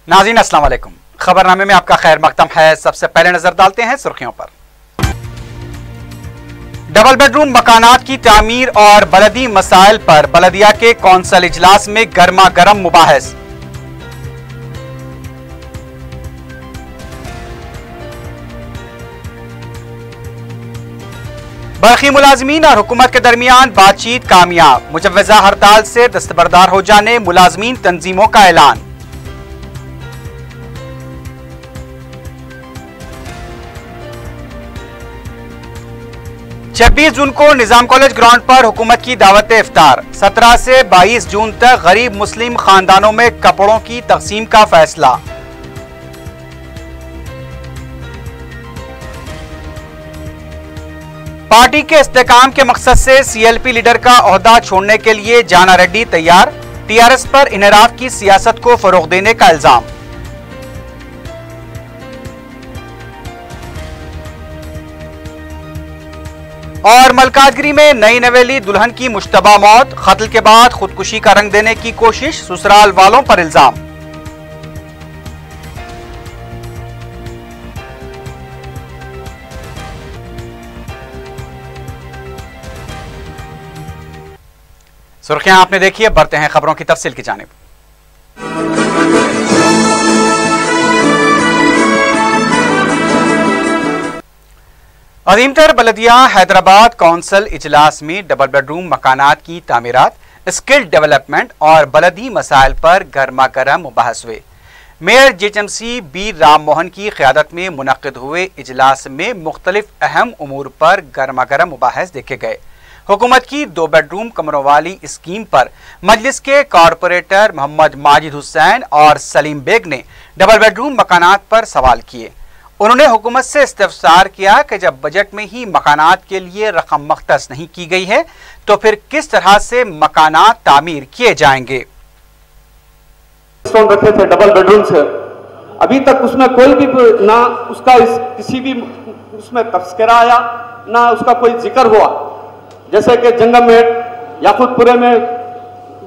नाज़रीन अस्सलाम वालेकुम। खबरनामे में आपका खैर मकदम है। सबसे पहले नजर डालते हैं सुर्खियों पर। डबल बेडरूम मकानात की तामीर और बलदी मसाइल पर बलदिया के कौंसल इजलास में गर्मा गर्म मुबाहिस। बरखी मुलाजमीन और हुकूमत के दरमियान बातचीत कामयाब। मुजव्वजा हड़ताल से दस्तबरदार हो जाने मुलाजमीन तंजीमों का ऐलान। छब्बीस जून को निजाम कॉलेज ग्राउंड पर हुकूमत की दावत इफ्तार। 17 से 22 जून तक गरीब मुस्लिम खानदानों में कपड़ों की तकसीम का फैसला। पार्टी के इस्तेकाम के मकसद से सीएलपी लीडर का ओहदा छोड़ने के लिए जाना रेड्डी तैयार। टीआरएस पर इनहराफ की सियासत को फरोग देने का इल्जाम। और मलकाजगिरी में नई नवेली दुल्हन की मुश्तबा मौत। कत्ल के बाद खुदकुशी का रंग देने की कोशिश, ससुराल वालों पर इल्जाम। सुर्खियां आपने देखी है, बढ़ते हैं खबरों की तफसील की जानिब। अजीमतर बलदिया हैदराबाद कौंसल इजलास में डबल बेडरूम मकानात की तामीरात, स्किल डेवलपमेंट और बलदी मसाइल पर गर्मा गर्म मुबाहस हुए। Mayor GHMC B Ram Mohan की क़यादत में मुनक्किद हुए इजलास में मुख्तलिफ अहम उमूर पर गर्मा गर्म मुबाहस देखे गए। हुकूमत की 2 बेडरूम कमरों वाली स्कीम पर मजलिस के कॉरपोरेटर मोहम्मद माजिद हुसैन और सलीम बेग ने डबल बेडरूम मकानात पर सवाल किए। उन्होंने हुकूमत से इस्तफसार किया कि जब बजट में ही मकानात के लिए रकम मख्तस नहीं की गई है तो फिर किस तरह से मकानात तामीर किए जाएंगे। रखे थे डबल बेडरूम से, अभी तक उसमें कोई भी ना उसका किसी भी उसमें तस्करा आया ना उसका कोई जिक्र हुआ। जैसे कि जंगममेट याकूतपुरे में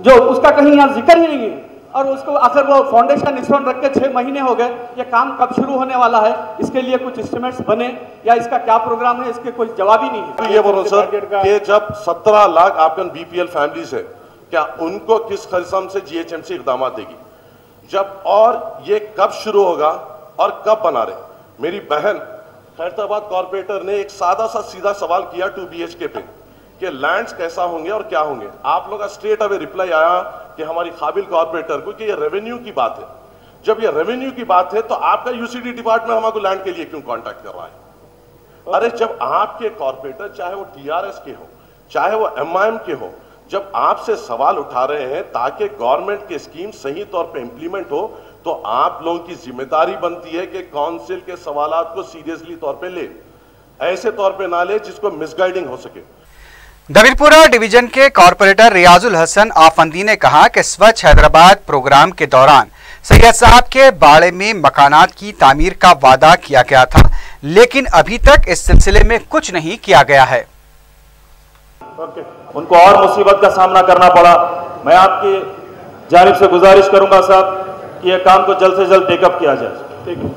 जो उसका कहीं यहाँ जिक्र ही नहीं है, और उसको आखिर वो फाउंडेशन स्टोन रख के 6 महीने हो गए। ये काम कब शुरू होने वाला है, इसके लिए कुछ एस्टिमेट्स बने या इसका क्या प्रोग्राम है, इसके कोई जवाब ही नहीं है। तो ये बोलो सर कि जब 17 लाख आपकन बीपीएल फैमिलीज है, क्या उनको किस किस्म से जीएचएमसी इकदाम देगी जब, और ये कब शुरू होगा और कब बना रहे। मेरी बहन खैरताबाद कॉर्पोरेटर ने एक सादा सा सीधा सवाल किया 2 BHK पे कि लैंड्स कैसा होंगे और क्या होंगे। आप लोग का स्ट्रेट अवे रिप्लाई आया कि हमारी काबिल कॉर्पोरेटर को कि ये रेवेन्यू की बात है। जब ये रेवेन्यू की बात है तो आपका यूसीडी डिपार्टमेंट हमको लैंड के लिए क्यों कांटेक्ट कर रहा है। अरे जब आपके कॉर्पोरेटर चाहे वो टीआरएस के हो चाहे वो एमआईएम के हो, जब आपसे सवाल उठा रहे हैं ताकि गवर्नमेंट की स्कीम सही तौर पे इंप्लीमेंट हो, तो आप लोगों की जिम्मेदारी बनती है कि काउंसिल के सवालात को सीरियसली तौर पे ले, ऐसे तौर पे ना ले जिसको मिसगाइडिंग हो सके। दबीरपुरा डिवीजन के कॉरपोरेटर रियाजुल हसन आफंदी ने कहा कि स्वच्छ हैदराबाद प्रोग्राम के दौरान सैयद साहब के बाड़े में मकानात की तामीर का वादा किया गया था, लेकिन अभी तक इस सिलसिले में कुछ नहीं किया गया है। उनको और मुसीबत का सामना करना पड़ा। मैं आपकी जानिब से गुजारिश करूंगा साहब कि यह काम को जल्द से जल्द टेकअप किया जाए। ठीक है।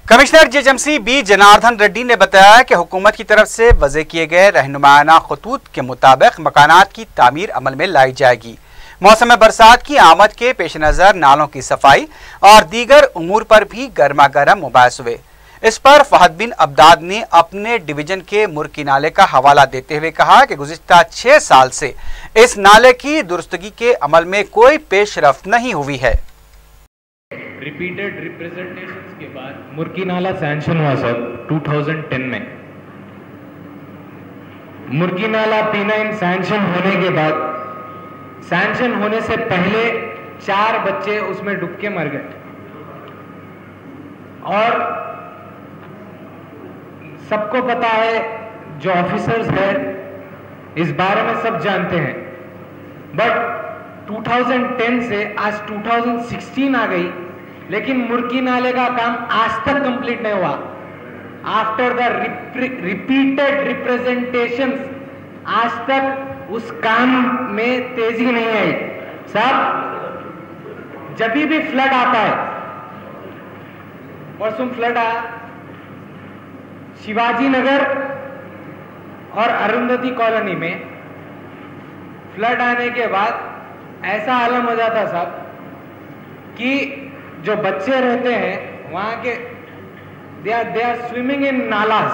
Commissioner GHMC B Janardhan Reddy ने बताया कि हुकूमत की तरफ से वज़े किए गए रहनुमायाना खतूत के मुताबिक मकानात की तामीर अमल में लाई जाएगी। मौसम बरसात की आमद के पेश नज़र नालों की सफाई और दीगर उमूर पर भी गर्मा गर्म मुबाहिस हुए। इस पर फहद बिन अब्दाद ने अपने डिवीजन के मुर्की नाले का हवाला देते हुए कहा कि गुज़िश्ता 6 साल से इस नाले की दुरुस्तगी के अमल में कोई पेशरफ्त नहीं हुई है। रिपीटेड रिप्रेजेंटेशंस के बाद मुर्की नाला सैंक्शन हुआ सर 2010 में। मुर्की नाला P9 सैंक्शन होने के बाद, सैंक्शन होने से पहले 4 बच्चे उसमें डूब के मर गए और सबको पता है, जो ऑफिसर्स हैं इस बारे में सब जानते हैं। बट 2010 से आज 2016 आ गई, लेकिन मुर्गी नाले का काम आज तक कंप्लीट नहीं हुआ। आफ्टर द रिपीटेड रिप्रेजेंटेशंस आज तक उस काम में तेजी नहीं आई। साहब, जब भी फ्लड आता है परसों फ्लड आया, शिवाजी नगर और अरुंधति कॉलोनी में फ्लड आने के बाद ऐसा आलम हो जाता साहब कि जो बच्चे रहते हैं वहां के they are swimming in nalas.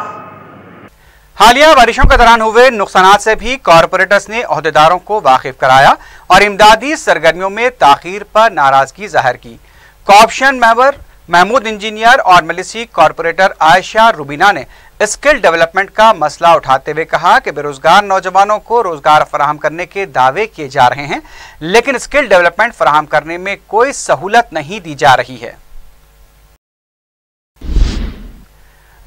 हालिया बारिशों के दौरान हुए नुकसानात से भी कॉरपोरेटर्स ने ओहदेदारों को वाकिफ कराया और इमदादी सरगर्मियों में ताखीर पर नाराजगी जाहिर की। कॉर्पोरेशन मेंबर महमूद इंजीनियर और मलिसी कॉरपोरेटर आयशा रुबीना ने स्किल डेवलपमेंट का मसला उठाते हुए कहा कि बेरोजगार नौजवानों को रोजगार फराहम करने के दावे किए जा रहे हैं, लेकिन स्किल डेवलपमेंट फराहम करने में कोई सहूलत नहीं दी जा रही है।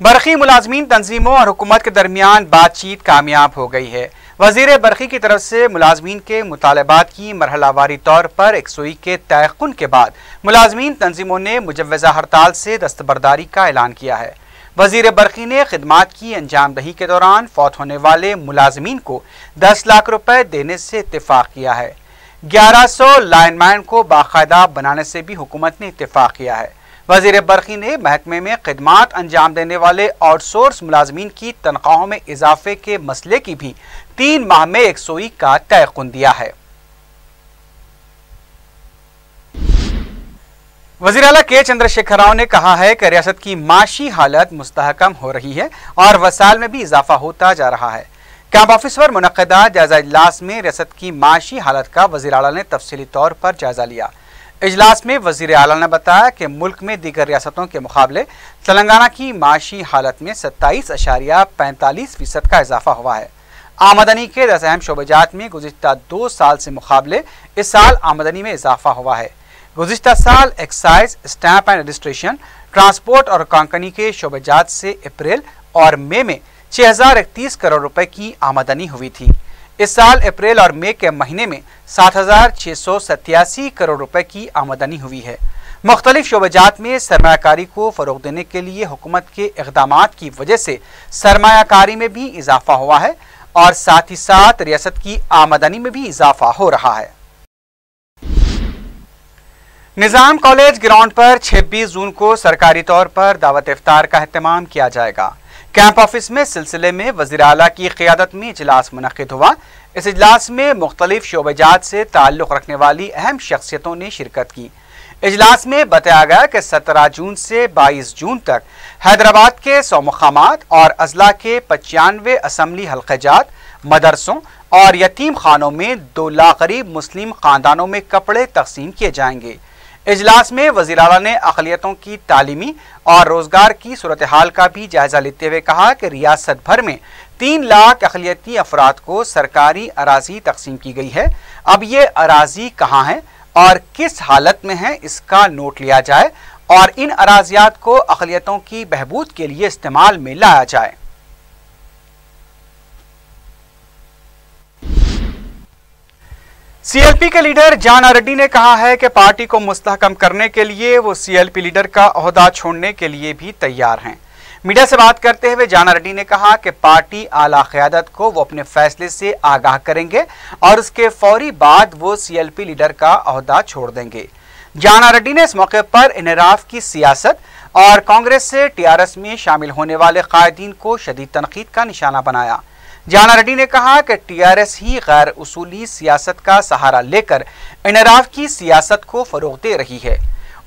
बरखी मुलाजमीन तंजीमों और हुकूमत के दरमियान बातचीत कामयाब हो गई है। वजीर बरखी की तरफ से मुलाजमीन के मुतालबात की मरहलावारी तौर पर एकसोई के तयक़ुन के बाद मुलाजमीन तंजीमों ने मुजव्वज़ा हड़ताल से दस्तबरदारी का ऐलान किया है। वजीर बरखी ने खिदमात की अंजामदही के दौरान फौत होने वाले मुलाजमीन को 10 लाख रुपए देने से इत्तेफाक किया है। 1100 लाइनमैन को बाकायदा बनाने से भी हुकूमत ने इत्तेफाक किया है। वजीर बरखी ने महकमे में खिदमात अंजाम देने वाले आउटसोर्स मुलाजमीन की तनख्वाहों में इजाफे के मसले की भी 3 माह में एकसोई का तयक़ुन दिया है। वज़ीर आला के चंद्रशेखर राव ने कहा है कि रियासत की माशी हालत मुस्तहकम हो रही है और वसाइल में भी इजाफा होता जा रहा है। कैंप ऑफिस पर मुनक़दा जायजा इजलास में रियासत की माशी हालत का वज़ीर आला ने तफसीली तौर पर जायजा लिया। इजलास में वज़ीर आला ने बताया कि मुल्क में दीगर रियासतों के मुकाबले तेलंगाना की माशी हालत में 27.45% का इजाफा हुआ है। आमदनी के 10 अहम शोबेजात में गुज़िश्ता 2 साल से मुकाबले इस साल आमदनी में इजाफा हुआ है। गुज़िश्ता साल excise, stamp and registration, transport और कांकनी के शोबेजात से अप्रैल और मई में 6031 करोड़ रुपए की आमदनी हुई थी। इस साल अप्रैल और मई के महीने में 7687 करोड़ रुपए की आमदनी हुई है। मुख्तलिफ शोबेजात में सरमायाकारी को फ़रोग़ देने के लिए हुकूमत के इक़दामात की वजह से सरमायाकारी में भी इजाफा हुआ है और साथ ही साथ रियासत की आमदनी में भी इजाफा हो रहा है। निज़ाम कॉलेज ग्राउंड पर 26 जून को सरकारी तौर पर दावत इफ्तार का एहतमाम किया जाएगा। कैंप ऑफिस में सिलसिले में वज़ीर आला की क़ियादत में इजलास मुनक़िद हुआ। इस इजलास में मुख्तलिफ शोबेजात से ताल्लुक़ रखने वाली अहम शख्सियतों ने शिरकत की। इजलास में बताया गया कि 17 जून से 22 जून तक हैदराबाद के 100 मुक़ामात और अजला के 95 असम्बली हल्क़ेजात, मदरसों और यतीम खानों में 2 लाख गरीब मुस्लिम ख़ानदानों में कपड़े तक़सीम किए जाएंगे। इजलास में वज़ीर आला ने अक़लियतों की तालीमी और रोज़गार की सूरत हाल का भी जायज़ा लेते हुए कहा कि रियासत भर में 3 लाख अक़लियती अफराद को सरकारी अराज़ी तक़सीम की गई है। अब ये अराज़ी कहाँ है और किस हालत में है, इसका नोट लिया जाए और इन अराज़ियात को अक़लियतों की बहबूद के लिए इस्तेमाल में लाया जाए। सीएलपी के लीडर जाना रेड्डी ने कहा है कि पार्टी को मुस्तहकम करने के लिए वो सीएलपी लीडर का ओहदा छोड़ने के लिए भी तैयार हैं। मीडिया से बात करते हुए जाना रेड्डी ने कहा कि पार्टी आला क़यादत को वो अपने फैसले से आगाह करेंगे और उसके फौरी बाद वो सीएलपी लीडर का ओहदा छोड़ देंगे। जाना रेड्डी ने इस मौके पर इनहराफ की सियासत और कांग्रेस से टीआरएस में शामिल होने वाले कायदीन को शदीद तनकीद का निशाना बनाया। जाना रेड्डी ने कहा कि टीआरएस ही गैर उसूली सियासत का सहारा लेकर इनहराफ की सियासत को फरोग़ दे रही है।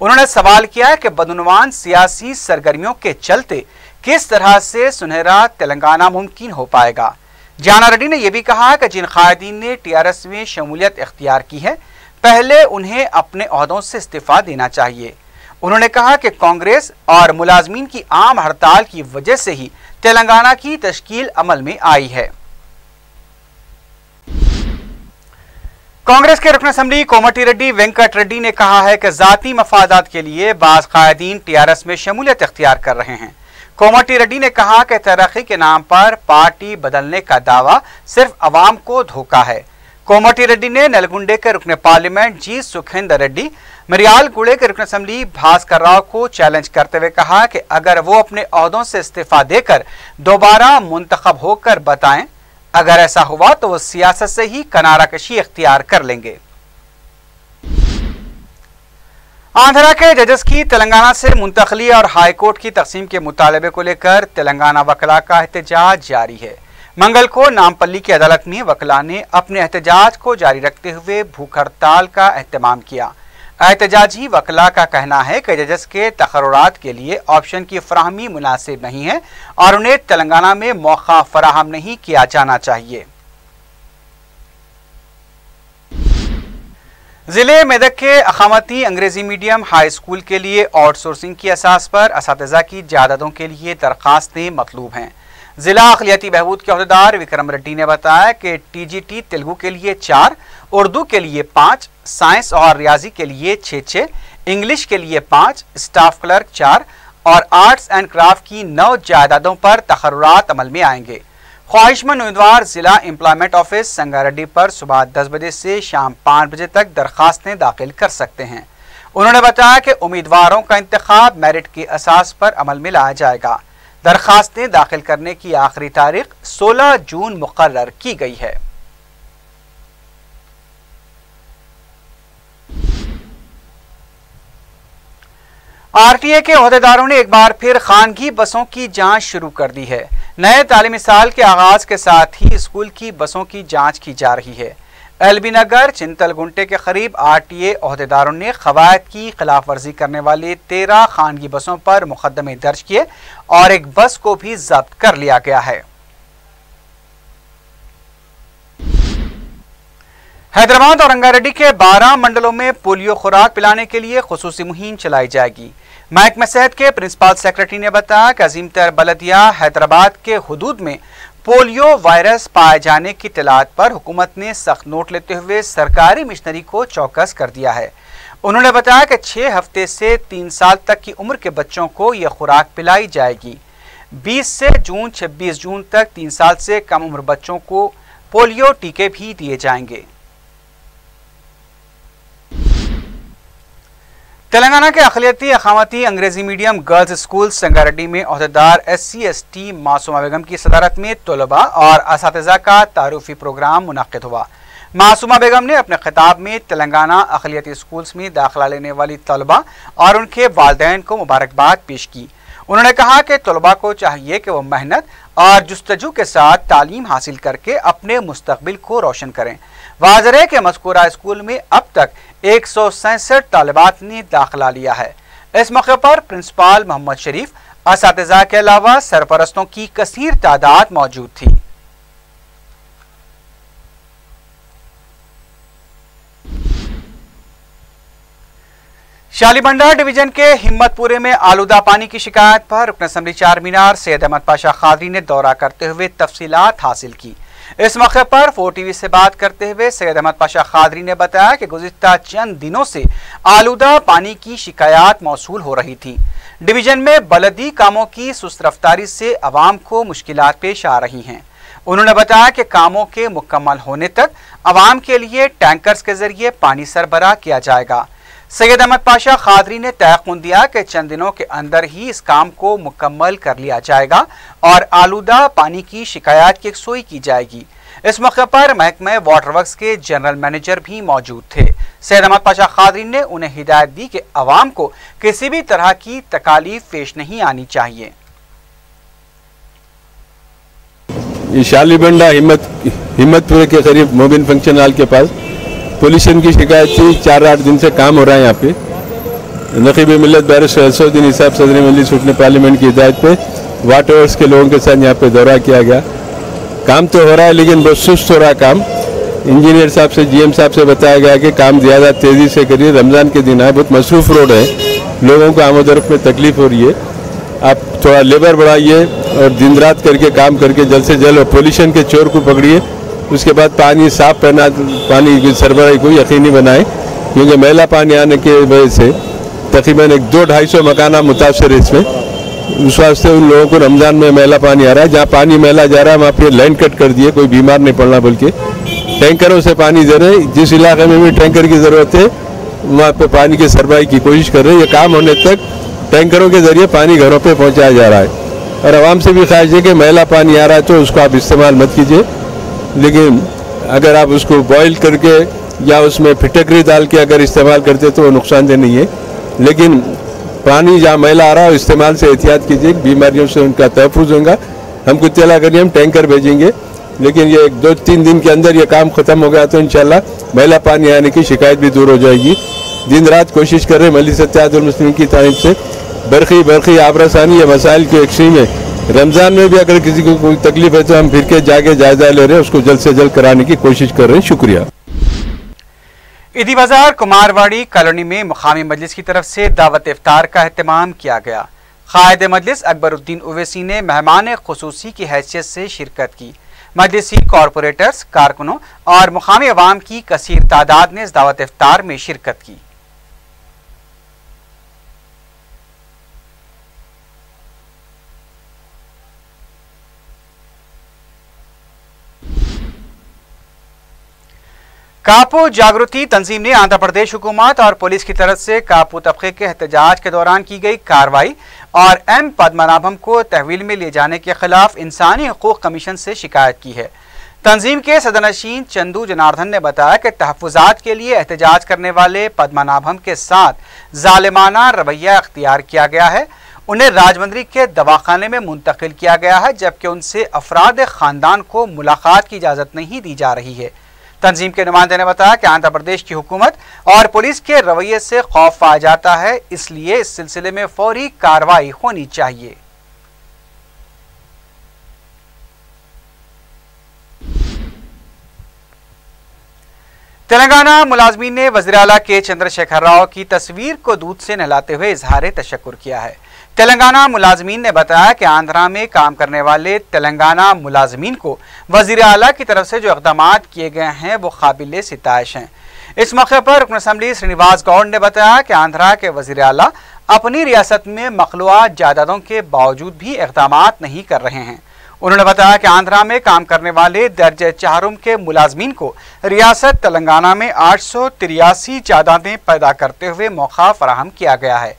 उन्होंने सवाल किया कि बदउनवान सियासी सरगर्मियों के चलते किस तरह से सुनहरा तेलंगाना मुमकिन हो पाएगा। जाना रेड्डी ने यह भी कहा कि जिन कायदीन ने टीआरएस में शमूलियत इख्तियार की है, पहले उन्हें अपने ओहदों से इस्तीफा देना चाहिए। उन्होंने कहा कि कांग्रेस और मुलाजमीन की आम हड़ताल की वजह से ही तेलंगाना की तश्कील अमल में आई है। कांग्रेस के रुकन असम्बली कोमटी रेड्डी वेंकट रेड्डी ने कहा है कि जाती मफादात के लिए बाज़ कायदीन टीआरएस में शमूलियत इख्तियार कर रहे हैं। कोमटी रेड्डी ने कहा कि तरक्की के नाम पर पार्टी बदलने का दावा सिर्फ अवाम को धोखा है। कोमटी रेड्डी ने नलगुंडे के रुकन पार्लियामेंट जी सुखेंदर रेड्डी, मिरियालगुड़े के रुकन असम्बली भास्कर राव को चैलेंज करते हुए कहा कि अगर वो अपने ओहदों से इस्तीफा देकर दोबारा मुंतखब होकर बताएं, अगर ऐसा हुआ तो वो सियासत से ही किनारा कशी इख्तियार कर लेंगे। आंध्रा के जजेस की तेलंगाना से मुंतकली और हाईकोर्ट की तकसीम के मुतालबे को लेकर तेलंगाना वकला का एहतजाज जारी है। मंगल को नामपल्ली की अदालत में वकला ने अपने एहतजाज को जारी रखते हुए भूख हड़ताल का एहतमाम किया। एहतजाजी वकला का कहना है कि जजेस के तकर्रुरात के लिए ऑप्शन की फराहमी मुनासिब नहीं है और उन्हें तेलंगाना में मौका फराहम नहीं किया जाना चाहिए। जिले मेदक के अखामती अंग्रेजी मीडियम हाई स्कूल के लिए आउटसोर्सिंग की असास पर असातिज़ा की जायदादों के लिए दरखास्तें मतलूब हैं। जिला अखिलियाती बहबूद के अहदेदार विक्रम रेड्डी ने बताया कि टीजीटी तेलुगु के लिए 4, उर्दू के लिए 5, साइंस और रियाजी के लिए 6, इंग्लिश के लिए 5, स्टाफ क्लर्क 4 और आर्ट्स एंड क्राफ्ट की 9 जायदादों पर तकर्रुरात अमल में आएंगे। ख्वाहिशमंद उम्मीदवार जिला एम्प्लॉयमेंट ऑफिस संगारेड्डी पर सुबह 10 बजे से शाम 5 बजे तक दरखास्तें दाखिल कर सकते हैं। उन्होंने बताया कि उम्मीदवारों का इंतखाब मेरिट की असास पर अमल में लाया जाएगा। दरखास्तें दाखिल करने की आखिरी तारीख 16 जून मुकर्रर की गई है। आरटीए के ओहदेदारों ने एक बार फिर खानगी बसों की जांच शुरू कर दी है। नए तालीमी साल के आगाज के साथ ही स्कूल की बसों की जांच की जा रही है। एलबी नगर चिंतलगुंटे के करीब आरटीए ओहदेदारों ने कवायद की खिलाफ वर्जी करने वाले 13 खानगी बसों पर मुकदमे दर्ज किए और एक बस को भी जब्त कर लिया गया है। हैदराबाद और रंगारेड्डी के 12 मंडलों में पोलियो खुराक पिलाने के लिए खुसूसी मुहिम चलाई जाएगी। महकमा सेहत के प्रिंसिपल सेक्रेटरी ने बताया कि अजीमतर बलदिया हैदराबाद के हुदूद में पोलियो वायरस पाए जाने की इत्तलात पर हुकूमत ने सख्त नोट लेते हुए सरकारी मिशनरी को चौकस कर दिया है। उन्होंने बताया कि 6 हफ्ते से 3 साल तक की उम्र के बच्चों को यह खुराक पिलाई जाएगी। 20 से जून 26 जून तक 3 साल से कम उम्र बच्चों को पोलियो टीके भी दिए जाएंगे। तेलंगाना के अखिलियती अखामती अंग्रेजी मीडियम गर्ल्स स्कूल संगारेड्डी में ओहदेदार SC/ST मासूमा बेगम की सदारत में तलबा और असातिज़ा का तारुफी प्रोग्राम मुनक्किद हुआ। मासूमा बेगम ने अपने खिताब में तेलंगाना अखिलियती स्कूल्स में दाखिला लेने वाली तलबा और उनके वालिदैन को मुबारकबाद पेश की। उन्होंने कहा कि तलबा को चाहिए कि वो मेहनत और जुस्तजू के साथ तालीम हासिल करके अपने मुस्तकबिल को रोशन करें। वाज़ेह है कि मज़कूरा स्कूल में अब तक 167 तालिबात ने दाखिला लिया है। इस मौके पर प्रिंसिपल मोहम्मद शरीफ, असातिज़ा के अलावा सरपरस्तों की कसीर तादाद मौजूद थी। शालीबंडा डिवीजन के हिम्मतपुरे में आलूदा पानी की शिकायत पर रुकन असम्बली चारमीनार सैयद अहमद पाशा खादरी ने दौरा करते हुए तफसीलात हासिल की। इस मौके पर 4TV से बात करते हुए सैयद अहमद पाशा खादरी ने बताया कि गुज़िश्ता चंद दिनों से आलूदा पानी की शिकायत मौसूल हो रही थी। डिवीजन में बलदी कामों की सुस्त रफ्तारी से अवाम को मुश्किलात पेश आ रही हैं। उन्होंने बताया कि कामों के मुकम्मल होने तक अवाम के लिए टैंकर्स के जरिए पानी सरबराह किया जाएगा। सैयद अहमद पाशा खादरी ने तयक़ुन दिया कि चंद दिनों के अंदर ही इस काम को मुकम्मल कर लिया जाएगा और आलूदा पानी की शिकायत की यकसुई की जाएगी। इस मौके पर महकमा वाटर वर्क्स के जनरल मैनेजर भी मौजूद थे। सैयद अहमद पाशा खादरी ने उन्हें हिदायत दी कि अवाम को किसी भी तरह की तकालीफ पेश नहीं आनी चाहिए। शालीबंडा हिम्मतपुरे के करीब मोबिन फंक्शन हॉल के पास पोल्यूशन की शिकायत थी। 4-8 दिन से काम हो रहा है यहाँ पे। नकीब मिल्लत बैरिस्टर असदुद्दीन इसाब सदर मजलिस रुकन पार्लियामेंट की हिदायत पे वाटर वर्क्स के लोगों के साथ यहाँ पे दौरा किया गया। काम तो हो रहा है लेकिन बहुत सुस्त हो रहा है काम। इंजीनियर साहब से GM साहब से बताया गया कि काम ज़्यादा तेज़ी से करिए, रमज़ान के दिन है, बहुत मसरूफ़ रोड है, लोगों को आमदरफ में तकलीफ हो रही है। आप थोड़ा लेबर बढ़ाइए और दिन रात करके काम करके जल्द से जल्द पोल्यूशन के चोर को पकड़िए। उसके बाद पानी साफ पानी की सरबराही को यकीनी बनाएं, क्योंकि मैला पानी आने की वजह से तकरीबन 200-250 मकाना मुतासर है इसमें। उस वास्ते उन लोगों को रमज़ान में मैला पानी आ रहा है। जहाँ पानी मैला जा रहा है वहाँ पे लाइन कट कर दिए, कोई बीमार नहीं पड़ना, बल्कि टैंकरों से पानी दे रहे। जिस इलाके में भी टैंकर की ज़रूरत है वहाँ पे पानी की सरबराही की कोशिश कर रहे हैं। ये काम होने तक टैंकरों के ज़रिए पानी घरों पर पहुँचाया जा रहा है। और आवाम से भी ख्वाहिश है कि मैला पानी आ रहा है तो उसको आप इस्तेमाल मत कीजिए, लेकिन अगर आप उसको बॉईल करके या उसमें फिटकरी डाल के अगर इस्तेमाल करते तो वो नुकसानदेह नहीं है। लेकिन पानी जहाँ मैला आ रहा है इस्तेमाल से एहतियात कीजिए, बीमारियों से उनका तहफ़्फ़ुज़ होगा। हमको इत्तला करिए, हम टैंकर भेजेंगे, लेकिन ये 2-3 दिन के अंदर ये काम ख़त्म हो गया तो इंशाल्लाह मैला पानी आने की शिकायत भी दूर हो जाएगी। दिन रात कोशिश कर रहे हैं मजलिस इत्तेहादुल मुस्लिमीन की तारीफ से बरखी आबरासानी या मसाइल की एक्सट्रीम है। रमज़ान में भी अगर किसी को कोई तकलीफ है तो हम फिर के जाके जायजा ले रहे हैं, उसको जल्द से जल्द कराने की कोशिश कर रहे हैं। शुक्रिया। ईदी बाजार कुमारवाड़ी कॉलोनी में मुकामी मजलिस की तरफ से दावत इफ्तार का एहतमाम किया गया। कायद मजलिस अकबरुद्दीन ओवैसी ने मेहमान खुसूसी की हैसियत से शिरकत की। मजलिसी कॉरपोरेटर्स, कारकुनों और मुकामी अवाम की कसीर तादाद ने इस दावत इफ्तार में शिरकत की। कापू जागृति तंजीम ने आंध्र प्रदेश हुकूमत और पुलिस की तरफ से कापू तबके के एहतजाज के दौरान की गई कार्रवाई और एम पद्मनाभम को तहवील में ले जाने के खिलाफ इंसानी हकूक कमीशन से शिकायत की है। तंजीम के सदरनशीन चंदू जनार्दन ने बताया कि तहफ़्फ़ुज़ात के लिए एहतजाज करने वाले पद्मनाभम के साथ जालिमाना रवैया अख्तियार किया गया है। उन्हें राजमंद्री के दवाखाने में मुंतकिल किया गया है, जबकि उनसे अफराद ख़ानदान को मुलाकात की इजाज़त नहीं दी जा रही है। तंजीम के नुमाइंदे ने बताया कि आंध्र प्रदेश की हुकूमत और पुलिस के रवैये से खौफ आ जाता है, इसलिए इस सिलसिले में फौरी कार्रवाई होनी चाहिए। तेलंगाना मुलाजमीन ने वज़ीर आला के चंद्रशेखर राव की तस्वीर को दूध से नहलाते हुए इजहार तशक्कुर किया है। तेलंगाना मुलाजमीन ने बताया कि आंध्रा में काम करने वाले तेलंगाना मुलाजमीन को वज़ीर आला की तरफ से जो इक़दामात किए गए हैं वो काबिल सिताइश हैं। इस मौके पर रुकन असम्बली श्रीनिवास गौड़ ने बताया कि आंध्रा के वज़ीर आला अपनी रियासत में मखलूआ जायदादों के बावजूद भी इक़दामात नहीं कर रहे हैं। उन्होंने बताया कि आंध्रा में काम करने वाले दर्जे चारुम के मुलाजमीन को रियासत तेलंगाना में 883 जायदादें पैदा करते हुए मौका फराहम किया गया है।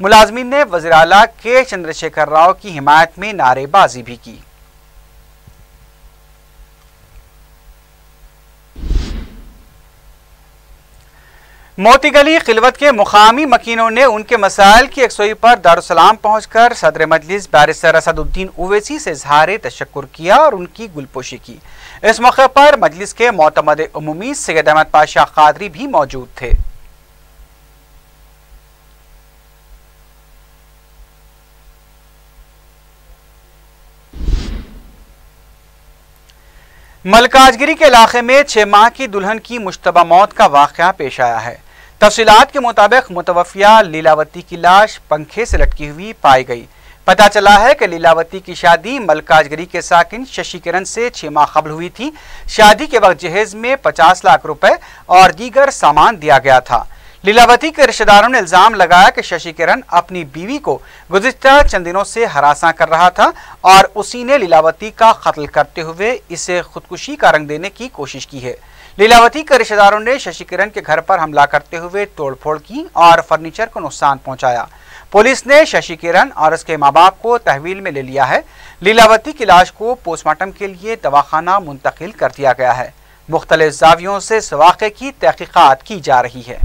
मुलाजमीन ने वज़ीर आला के चंद्रशेखर राव की हिमायत में नारेबाजी भी की। मोती गली खिलवत के मुकामी मकीनों ने उनके मसाइल की यकसुई पर दारुसलाम पहुंचकर सदर मजलिस बैरिस्टर असदुद्दीन ओवैसी से इजहार तशक्कुर किया और उनकी गुलपोशी की। इस मौके पर मजलिस के मोतमद उमूमी सैयद अहमद पाशा कादरी भी मौजूद थे। मलकाजगिरी के इलाके में 6 माह की दुल्हन की मुश्तबा मौत का वाक़या पेश आया है। तफसीलात के मुताबिक मुतवफ़िया लीलावती की लाश पंखे से लटकी हुई पाई गई। पता चला है कि लीलावती की शादी मलकाजगिरी के साकिन शशि किरण से 6 माह कबल हुई थी। शादी के वक्त जहेज में 50 लाख रुपए और दीगर सामान दिया गया था। लीलावती के रिश्तेदारों ने इल्जाम लगाया कि शशि किरण अपनी बीवी को गुज़िश्ता चंद दिनों से हरासा कर रहा था और उसी ने लीलावती का कत्ल करते हुए इसे खुदकुशी का रंग देने की कोशिश की है। लीलावती के रिश्तेदारों ने शशि किरण के घर पर हमला करते हुए तोड़फोड़ की और फर्नीचर को नुकसान पहुंचाया। पुलिस ने शशि किरण और उसके माँ बाप को तहवील में ले लिया है। लीलावती की लाश को पोस्टमार्टम के लिए दवाखाना मुंतकिल कर दिया गया है। मुख्तलिफ ज़ावियों से इस वाक़े की तहकीकात की जा रही है।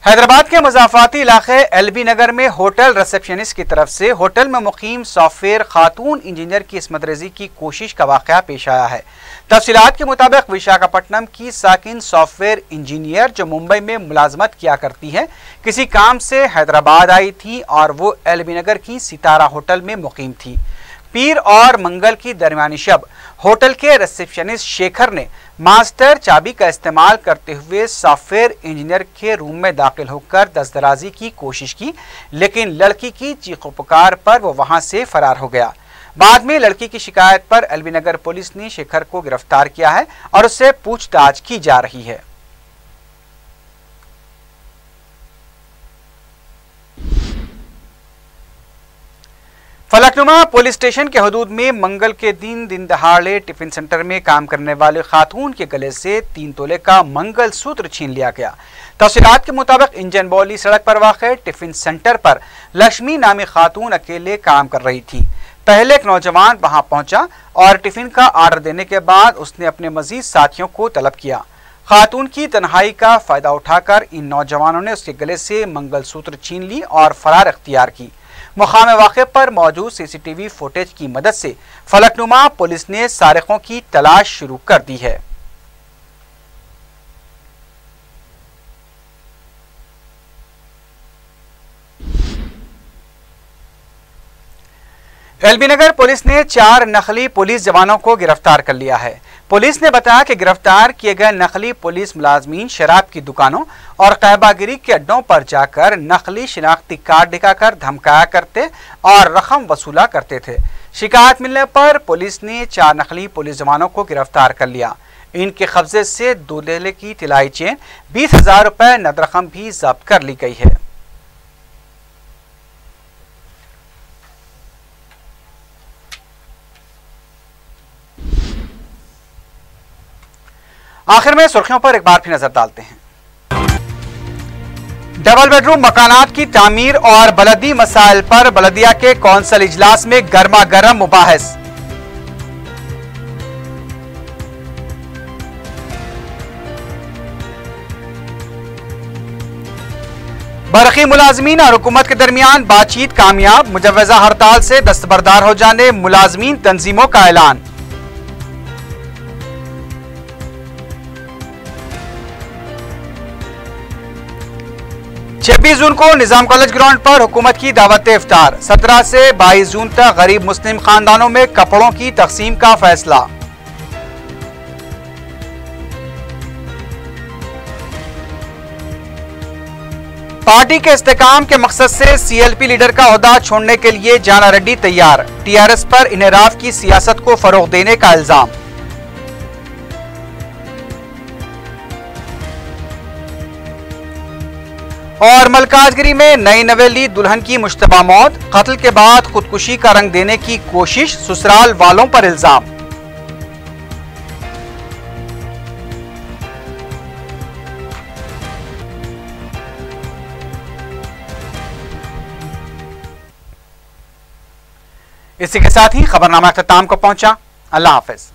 हैदराबाद के मज़ाफ़ाती इलाके एलबी नगर में होटल रिसेप्शनिस्ट की तरफ से होटल में मुकीम सॉफ्टवेयर खातून इंजीनियर की इस्मत रेज़ी की कोशिश का वाक़या पेश आया है। तफसीलात के मुताबिक विशाखापट्टनम की साकिन सॉफ्टवेयर इंजीनियर जो मुंबई में मुलाजमत किया करती है, किसी काम से हैदराबाद आई थी और वो एलबी नगर की सितारा होटल में मुकीम थी। पीर और मंगल की दरमियानी शब होटल के रिसेप्शनिस्ट शेखर ने मास्टर चाबी का इस्तेमाल करते हुए सॉफ्टवेयर इंजीनियर के रूम में दाखिल होकर दस्तदराजी की कोशिश की, लेकिन लड़की की चीखो पुकार पर वो वहां से फरार हो गया। बाद में लड़की की शिकायत पर एलबी नगर पुलिस ने शेखर को गिरफ्तार किया है और उससे पूछताछ की जा रही है। फलकनुमा पुलिस स्टेशन के हदूद में मंगल के दिन दहाड़े टिफिन सेंटर में काम करने वाले खातून के गले से 3 तोले का मंगल सूत्र छीन लिया गया। तफसीलात के मुताबिक इंजन बौली सड़क पर वाक़ टिफिन सेंटर पर लक्ष्मी नामी खातून अकेले काम कर रही थी। पहले एक नौजवान वहां पहुंचा और टिफिन का ऑर्डर देने के बाद उसने अपने मजीद साथियों को तलब किया। खातून की तन्हाई का फायदा उठाकर इन नौजवानों ने उसके गले से मंगलसूत्र छीन ली और फरार अख्तियार की। मुकाम वाक़े पर मौजूद सीसीटीवी फुटेज की मदद से फलकनुमा पुलिस ने सारिकों की तलाश शुरू कर दी है। एलबी नगर पुलिस ने 4 नकली पुलिस जवानों को गिरफ्तार कर लिया है। पुलिस ने बताया कि गिरफ्तार किए गए नकली पुलिस मुलाजमीन शराब की दुकानों और कहबागिरी के अड्डों पर जाकर नकली शिनाख्ती कार्ड दिखाकर धमकाया करते और रकम वसूला करते थे। शिकायत मिलने पर पुलिस ने 4 नकली पुलिस जवानों को गिरफ्तार कर लिया। इनके कब्जे से 2 तोले की तिलाई चेन, 20,000 रुपए नकद रकम भी जब्त कर ली गई है। आखिर में सुर्खियों पर एक बार फिर नजर डालते हैं। डबल बेडरूम मकानात की तामीर और बलदी मसाइल पर बलदिया के कौंसल इजलास में गर्मा गर्म मुबाहिस। बरकी मुलाजमीन और हुकूमत के दरमियान बातचीत कामयाब, मुजव्वजा हड़ताल से दस्तबरदार हो जाने मुलाजमीन तंजीमों का ऐलान। छब्बीस जून को निजाम कॉलेज ग्राउंड पर हुकूमत की दावत इफ्तार। 17 से 22 जून तक गरीब मुस्लिम खानदानों में कपड़ों की तकसीम का फैसला। पार्टी के इस्तेकाम के मकसद से सीएलपी लीडर का ओहदा छोड़ने के लिए जाना रेड्डी तैयार। टीआरएस पर इन्हिराफ की सियासत को फरोग देने का इल्जाम। और मलकाजगिरी में नई नवेली दुल्हन की मुश्तबा मौत, कत्ल के बाद खुदकुशी का रंग देने की कोशिश, ससुराल वालों पर इल्जाम। इसी के साथ ही खबरनामा अख्ताम को पहुंचा। अल्लाह हाफिज।